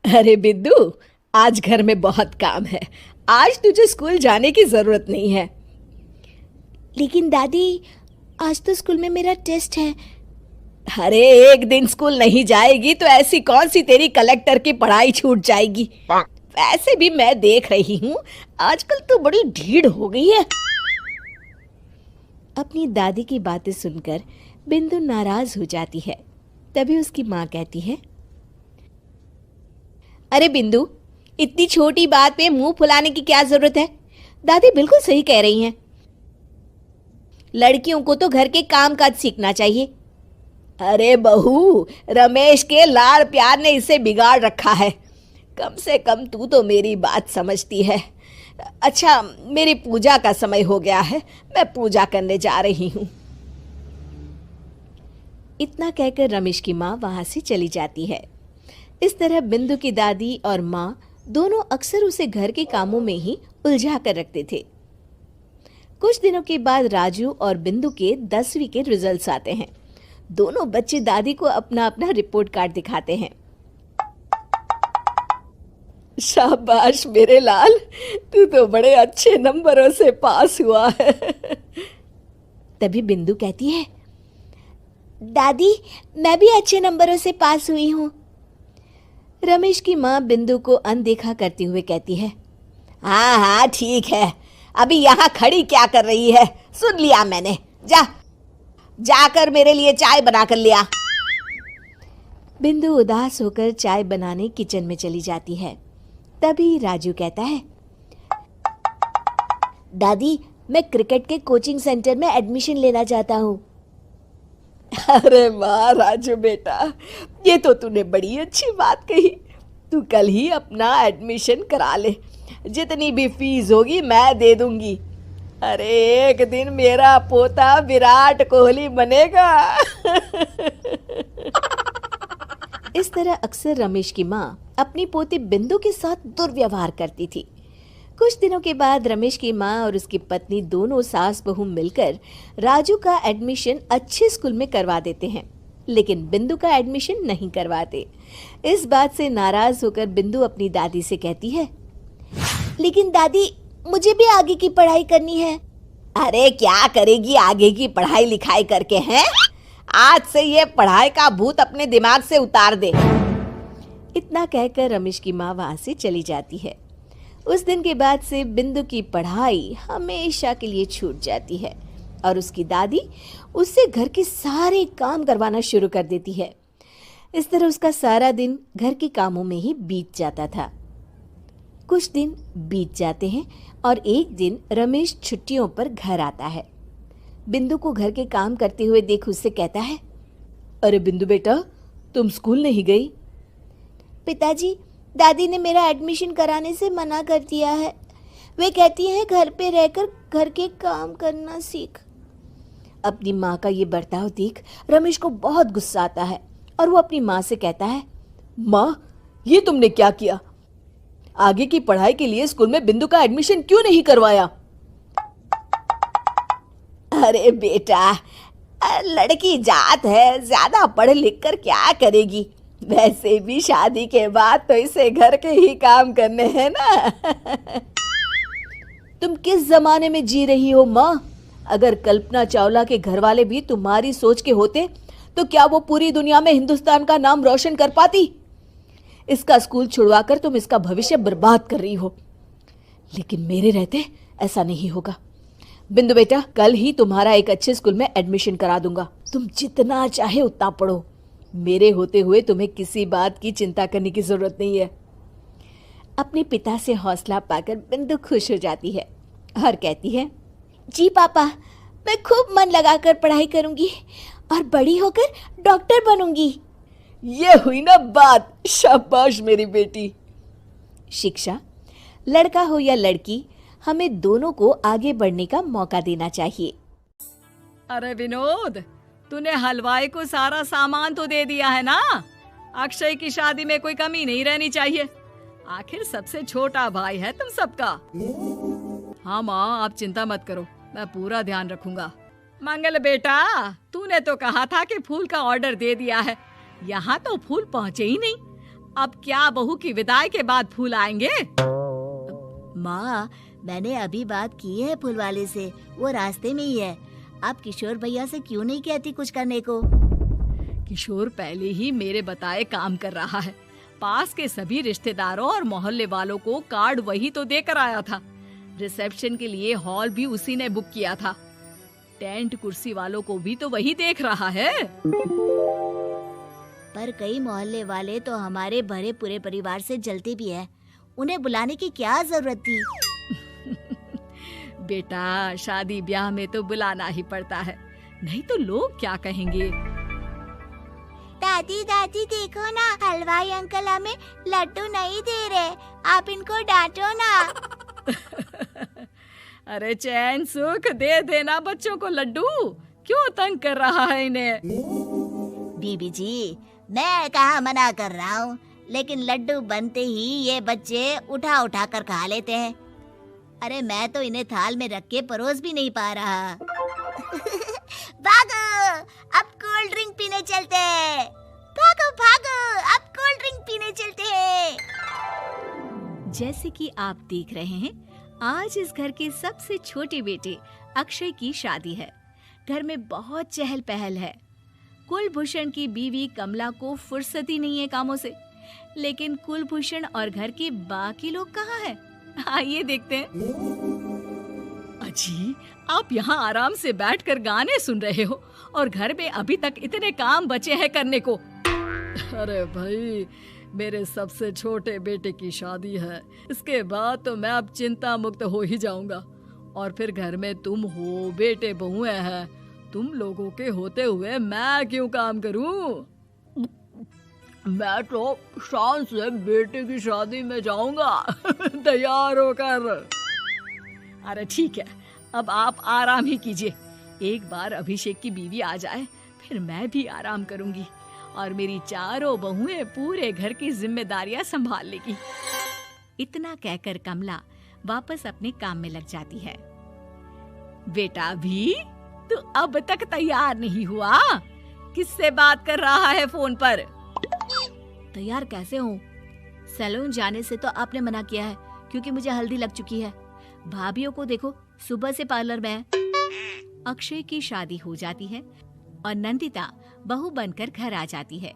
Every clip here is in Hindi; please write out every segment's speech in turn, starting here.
अरे बिद्दू, आज घर में बहुत काम है। आज तुझे स्कूल जाने की जरूरत नहीं है। लेकिन दादी, आज तो स्कूल में मेरा टेस्ट है। अरे एक दिन स्कूल नहीं जाएगी तो ऐसी कौन सी तेरी कलेक्टर की पढ़ाई छूट जाएगी। वैसे भी मैं देख रही हूँ आजकल तो बड़ी ढीठ हो गई है। अपनी दादी की बातें सुनकर बिंदु नाराज हो जाती है। तभी उसकी माँ कहती है, अरे बिंदु, इतनी छोटी बात पे मुंह फुलाने की क्या जरूरत है। दादी बिल्कुल सही कह रही हैं। लड़कियों को तो घर के काम काज सीखना चाहिए। अरे बहू, रमेश के लाड़ प्यार ने इसे बिगाड़ रखा है। कम से कम तू तो मेरी बात समझती है। अच्छा, मेरी पूजा का समय हो गया है, मैं पूजा करने जा रही हूँ। इतना कहकर रमेश की माँ वहां से चली जाती है। इस तरह बिंदु की दादी और माँ दोनों अक्सर उसे घर के कामों में ही उलझा कर रखते थे। कुछ दिनों के बाद राजू और बिंदु के 10वीं के रिजल्ट्स आते हैं। दोनों बच्चे दादी को अपना अपना रिपोर्ट कार्ड दिखाते हैं। शाबाश मेरे लाल, तू तो बड़े अच्छे नंबरों से पास हुआ है। तभी बिंदु कहती है, दादी, मैं भी अच्छे नंबरों से पास हुई हूँ। रमेश की माँ बिंदु को अनदेखा करते हुए कहती है, हाँ हाँ ठीक है, अभी यहाँ खड़ी क्या कर रही है, सुन लिया मैंने। जाकर मेरे लिए चाय बना कर लिया। बिंदु उदास होकर चाय बनाने किचन में चली जाती है। तभी राजू कहता है, दादी, मैं क्रिकेट के कोचिंग सेंटर में एडमिशन लेना चाहता हूँ। अरे वाह राजू बेटा, ये तो तूने बड़ी अच्छी बात कही। तू कल ही अपना एडमिशन करा ले, जितनी भी फीस होगी मैं दे दूंगी। अरे एक दिन मेरा पोता विराट कोहली बनेगा। इस तरह अक्सर रमेश की माँ अपनी पोती बिंदु के साथ दुर्व्यवहार करती थी। कुछ दिनों के बाद रमेश की माँ और उसकी पत्नी दोनों सास बहू मिलकर राजू का एडमिशन अच्छे स्कूल में करवा देते हैं, लेकिन बिंदु का एडमिशन नहीं करवाते। इस बात से नाराज होकर बिंदु अपनी दादी से कहती है, लेकिन दादी, मुझे भी आगे की पढ़ाई करनी है। अरे क्या करेगी आगे की पढ़ाई लिखाई करके हैं? आज से ये पढ़ाई का भूत अपने दिमाग से उतार दे। इतना कहकर रमेश की माँ वहां से चली जाती है। उस दिन के बाद से बिंदु की पढ़ाई हमेशा के लिए छूट जाती है और उसकी दादी उससे घर के सारे काम करवाना शुरू कर देती है। इस तरह उसका सारा दिन घर के कामों में ही बीत जाता था। कुछ दिन बीत जाते हैं और एक दिन रमेश छुट्टियों पर घर आता है। बिंदु को घर के काम करते हुए देख उससे कहता है, अरे बिंदु बेटा, तुम स्कूल नहीं गई? पिताजी, दादी ने मेरा एडमिशन कराने से मना कर दिया है। वे कहती हैं घर पे रहकर घर के काम करना सीख। अपनी माँ का ये बर्ताव देख रमेश को बहुत गुस्सा आता है और वो अपनी माँ से कहता है, माँ, ये तुमने क्या किया? आगे की पढ़ाई के लिए स्कूल में बिंदु का एडमिशन क्यों नहीं करवाया? अरे बेटा, लड़की जात है, ज्यादा पढ़ लिख कर क्या करेगी? वैसे भी शादी के बाद तो इसे घर के ही काम करने हैं ना। तुम किस जमाने में जी रही हो माँ? अगर कल्पना चावला के घर वाले भी तुम्हारी सोच के होते तो क्या वो पूरी दुनिया में हिंदुस्तान का नाम रोशन कर पाती? इसका स्कूल छुड़वाकर तुम इसका भविष्य बर्बाद कर रही हो, लेकिन मेरे रहते ऐसा नहीं होगा। बिंदु बेटा, कल ही तुम्हारा एक अच्छे स्कूल में एडमिशन करा दूंगा। तुम जितना चाहे उतना पढ़ो। मेरे होते हुए तुम्हें किसी बात की चिंता करने की जरूरत नहीं है। अपने पिता से हौसला पाकर बिंदु खुश हो जाती है और कहती है, जी पापा, मैं खूब मन लगाकर पढ़ाई करूंगी और बड़ी होकर डॉक्टर बनूंगी। ये हुई ना बात। शाबाश मेरी बेटी। शिक्षा, लड़का हो या लड़की, हमें दोनों को आगे बढ़ने का मौका देना चाहिए। अरे विनोद, तूने हलवाई को सारा सामान तो दे दिया है ना? अक्षय की शादी में कोई कमी नहीं रहनी चाहिए। आखिर सबसे छोटा भाई है तुम सबका। हाँ माँ, आप चिंता मत करो, मैं पूरा ध्यान रखूंगा। मंगल बेटा, तूने तो कहा था कि फूल का ऑर्डर दे दिया है, यहाँ तो फूल पहुँचे ही नहीं। अब क्या बहू की विदाई के बाद फूल आएंगे? माँ, मैंने अभी बात की है फूल वाले से, वो रास्ते में ही है। आप किशोर भैया से क्यों नहीं कहती कुछ करने को? किशोर पहले ही मेरे बताए काम कर रहा है। पास के सभी रिश्तेदारों और मोहल्ले वालों को कार्ड वही तो देकर आया था। रिसेप्शन के लिए हॉल भी उसी ने बुक किया था। टेंट कुर्सी वालों को भी तो वही देख रहा है। पर कई मोहल्ले वाले तो हमारे भरे पूरे परिवार से जलते भी हैं। उन्हें बुलाने की क्या जरूरत थी? बेटा, शादी ब्याह में तो बुलाना ही पड़ता है, नहीं तो लोग क्या कहेंगे। दादी दादी देखो ना, हलवाई अंकल हमें लड्डू नहीं दे रहे, आप इनको डांटो ना। अरे चैन सुख दे देना बच्चों को लड्डू, क्यों तंग कर रहा है इन्हें? बीबी जी, मैं कहाँ मना कर रहा हूँ, लेकिन लड्डू बनते ही ये बच्चे उठा उठा कर खा लेते हैं। अरे मैं तो इन्हें थाल में रख के परोस भी नहीं पा रहा। भागो, अब कोल्ड ड्रिंक पीने चलते हैं। भागो भागो, अब कोल्ड ड्रिंक पीने चलते हैं। जैसे कि आप देख रहे हैं, आज इस घर के सबसे छोटे बेटे अक्षय की शादी है। घर में बहुत चहल पहल है। कुलभूषण की बीवी कमला को फुर्सत ही नहीं है कामों से, लेकिन कुलभूषण और घर के बाकी लोग कहाँ हैं? आइए देखते हैं। अजी, आप यहाँ आराम से बैठकर गाने सुन रहे हो और घर में अभी तक इतने काम बचे हैं करने को। अरे भाई, मेरे सबसे छोटे बेटे की शादी है, इसके बाद तो मैं अब चिंता मुक्त हो ही जाऊंगा। और फिर घर में तुम हो, बेटे बहुएं हैं, तुम लोगों के होते हुए मैं क्यों काम करूं? मैं तो शान से बेटे की शादी में जाऊंगा तैयार होकर। अरे ठीक है, अब आप आराम ही कीजिए। एक बार अभिषेक की बीवी आ जाए, फिर मैं भी आराम करूंगी और मेरी चारों बहुएं पूरे घर की जिम्मेदारियां संभाल लेगी। इतना कहकर कमला वापस अपने काम में लग जाती है। बेटा भी, तू अब तक तैयार नहीं हुआ? किससे बात कर रहा है फोन पर? तैयार कैसे हूँ? सैलून जाने से तो आपने मना किया है, क्योंकि मुझे हल्दी लग चुकी है। भाभीयों को देखो, सुबह से पार्लर में है। अक्षय की शादी हो जाती है और नंदिता बहू बनकर घर आ जाती है,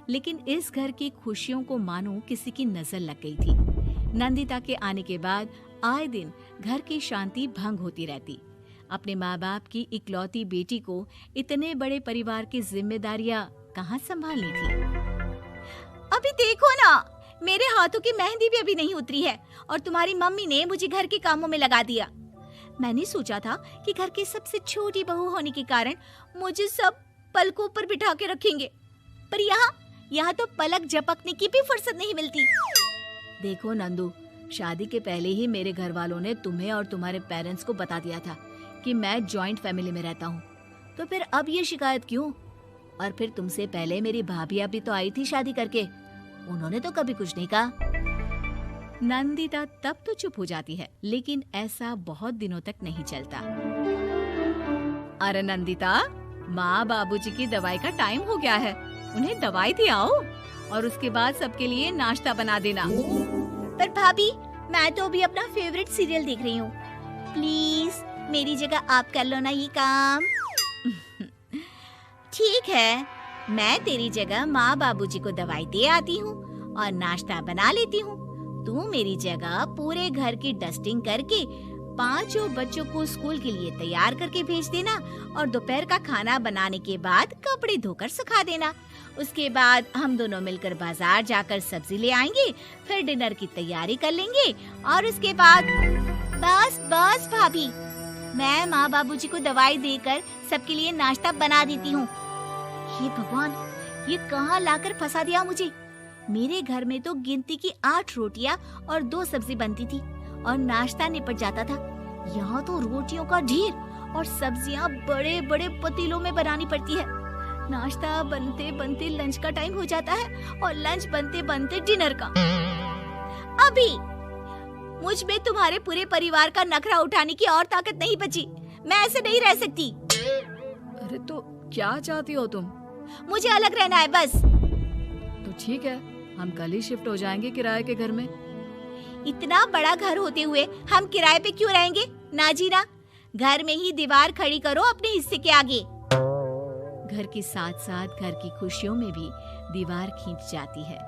लेकिन इस घर की खुशियों को मानो किसी की नजर लग गई थी। नंदिता के आने के बाद आए दिन घर की शांति भंग होती रहती। अपने माँ बाप की इकलौती बेटी को इतने बड़े परिवार की जिम्मेदारियां कहाँ संभालनी थी। अभी देखो ना, मेरे हाथों की मेहंदी भी अभी नहीं उतरी है और तुम्हारी मम्मी ने मुझे घर के कामों में लगा दिया। मैंने सोचा था कि घर की सबसे छोटी बहू होने के कारण मुझे सब पलकों पर बिठा के रखेंगे, पर यहाँ तो पलक झपकने की भी फुर्सत नहीं मिलती। देखो नंदू, शादी के पहले ही मेरे घर वालों ने तुम्हें और तुम्हारे पेरेंट्स को बता दिया था कि मैं जॉइंट फैमिली में रहता हूँ, तो फिर अब ये शिकायत क्यों? और फिर तुमसे पहले मेरी भाभी भी तो आई थी शादी करके, उन्होंने तो कभी कुछ नहीं कहा। नंदिता तब तो चुप हो जाती है, लेकिन ऐसा बहुत दिनों तक नहीं चलता। अरे नंदिता, माँ बाबूजी की दवाई का टाइम हो गया है, उन्हें दवाई दे आओ और उसके बाद सबके लिए नाश्ता बना देना। पर भाभी, मैं तो अभी अपना फेवरेट सीरियल देख रही हूँ, प्लीज मेरी जगह आप कर लो ना ये काम। ठीक है, मैं तेरी जगह माँ बाबूजी को दवाई दे आती हूँ और नाश्ता बना लेती हूँ। तू मेरी जगह पूरे घर की डस्टिंग करके 5 बच्चों को स्कूल के लिए तैयार करके भेज देना और दोपहर का खाना बनाने के बाद कपड़े धोकर सुखा देना। उसके बाद हम दोनों मिलकर बाजार जाकर सब्जी ले आएंगे, फिर डिनर की तैयारी कर लेंगे और उसके बाद बस भाभी, मैं माँ बाबूजी को दवाई देकर सबके लिए नाश्ता बना देती हूँ। हे भगवान, ये कहाँ लाकर फंसा दिया मुझे। मेरे घर में तो गिनती की 8 रोटियां और 2 सब्जी बनती थी और नाश्ता निपट जाता था। यहाँ तो रोटियों का ढेर और सब्जियां बड़े बड़े पतीलों में बनानी पड़ती है। नाश्ता बनते बनते लंच का टाइम हो जाता है और लंच बनते बनते डिनर का। अभी मुझ में तुम्हारे पूरे परिवार का नखरा उठाने की और ताकत नहीं बची। मैं ऐसे नहीं रह सकती। अरे तो क्या चाहती हो तुम? मुझे अलग रहना है बस। तो ठीक है, हम कल ही शिफ्ट हो जाएंगे किराए के घर में। इतना बड़ा घर होते हुए हम किराए पे क्यों रहेंगे? ना जी ना, घर में ही दीवार खड़ी करो अपने हिस्से के आगे। घर के साथ साथ घर की खुशियों में भी दीवार खींच जाती है।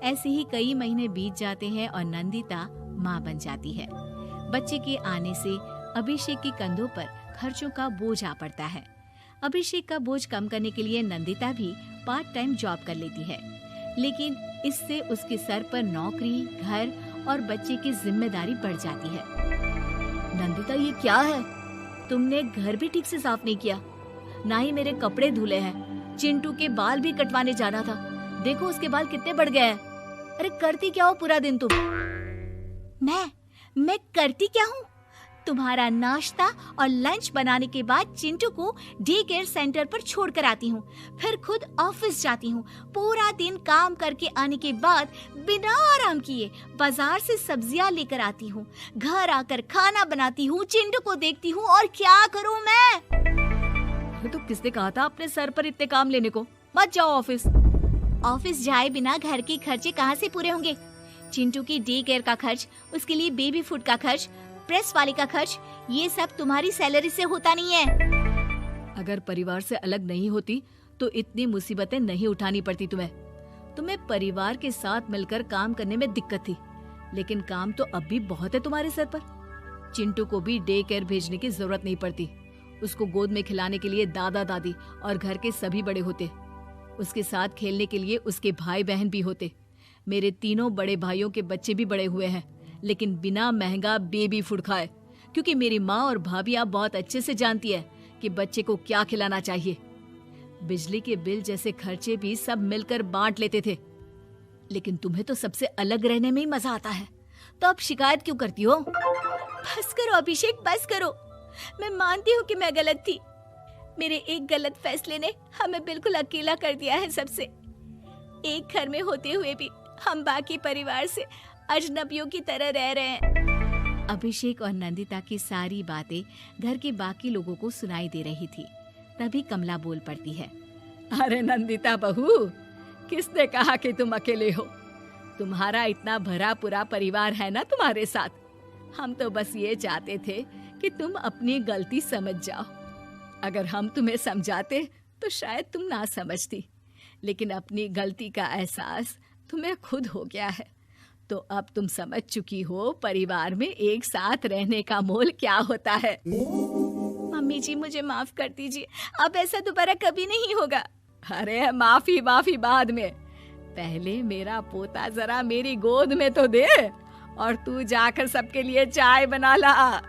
ऐसे ही कई महीने बीत जाते हैं और नंदिता माँ बन जाती है। बच्चे के आने से अभिषेक के कंधों पर खर्चों का बोझ आ पड़ता है। अभिषेक का बोझ कम करने के लिए नंदिता भी पार्ट टाइम जॉब कर लेती है, लेकिन इससे उसके सर पर नौकरी, घर और बच्चे की जिम्मेदारी बढ़ जाती है। नंदिता, ये क्या है? तुमने घर भी ठीक से साफ नहीं किया, ना ही मेरे कपड़े धुले हैं। चिंटू के बाल भी कटवाने जाना था, देखो उसके बाल कितने बढ़ गए हैं। अरे करती क्या हो पूरा दिन तुम? मैं करती क्या हूँ? तुम्हारा नाश्ता और लंच बनाने के बाद चिंटू को डे केयर सेंटर पर छोड़ कर आती हूँ, फिर खुद ऑफिस जाती हूँ। पूरा दिन काम करके आने के बाद बिना आराम किए बाजार से सब्जियाँ लेकर आती हूँ, घर आकर खाना बनाती हूँ, चिंटू को देखती हूँ, और क्या करूँ मैं? तो किसने कहा था अपने सर पर इतने काम लेने को? मत जाओ ऑफिस। ऑफिस जाए बिना घर के खर्चे कहाँ से पूरे होंगे? चिंटू की डे केयर का खर्च, उसके लिए बेबी फूड का खर्च, प्रेस वाले का खर्च, ये सब तुम्हारी सैलरी से होता नहीं है। अगर परिवार से अलग नहीं होती तो इतनी मुसीबतें नहीं उठानी पड़ती तुम्हें परिवार के साथ मिलकर काम करने में दिक्कत थी, लेकिन काम तो अब भी बहुत है तुम्हारे सर पर। चिंटू को भी डे केयर भेजने की जरूरत नहीं पड़ती। उसको गोद में खिलाने के लिए दादा दादी और घर के सभी बड़े होते। उसके साथ खेलने के लिए उसके भाई बहन भी होते। मेरे तीनों बड़े भाइयों के बच्चे भी बड़े हुए हैं, लेकिन बिना महंगा बेबी फूड खाए, क्योंकि मेरी माँ और भाभियाँ बहुत अच्छे से जानती है कि बच्चे को क्या खिलाना चाहिए। बिजली के बिल जैसे खर्चे भी सब मिलकर बांट लेते थे, लेकिन तुम्हें तो सबसे अलग रहने में ही मजा आता है, तो अब शिकायत क्यों करती हो? बस करो अभिषेक, बस करो। मैं मानती हूँ कि मैं गलत थी। मेरे एक गलत फैसले ने हमें बिल्कुल अकेला कर दिया है सबसे। एक घर में होते हुए भी हम बाकी परिवार से अजनबियों की तरह रह रहे हैं। अभिषेक और नंदिता की सारी बातें घर के बाकी लोगों को सुनाई दे रही थी। तभी कमला बोल पड़ती है। अरे नंदिता बहू, किसने कहा कि तुम अकेले हो? तुम्हारा इतना भरा पूरा परिवार है ना तुम्हारे साथ। हम तो बस ये चाहते थे कि तुम अपनी गलती समझ जाओ। अगर हम तुम्हें समझाते तो शायद तुम ना समझती, लेकिन अपनी गलती का एहसास तुम्हें खुद हो गया है, तो अब तुम समझ चुकी हो परिवार में एक साथ रहने का मोल क्या होता है। मम्मी जी, मुझे माफ कर दीजिए, अब ऐसा दोबारा कभी नहीं होगा। अरे माफी बाद में, पहले मेरा पोता जरा मेरी गोद में तो दे, और तू जाकर सबके लिए चाय बना ला।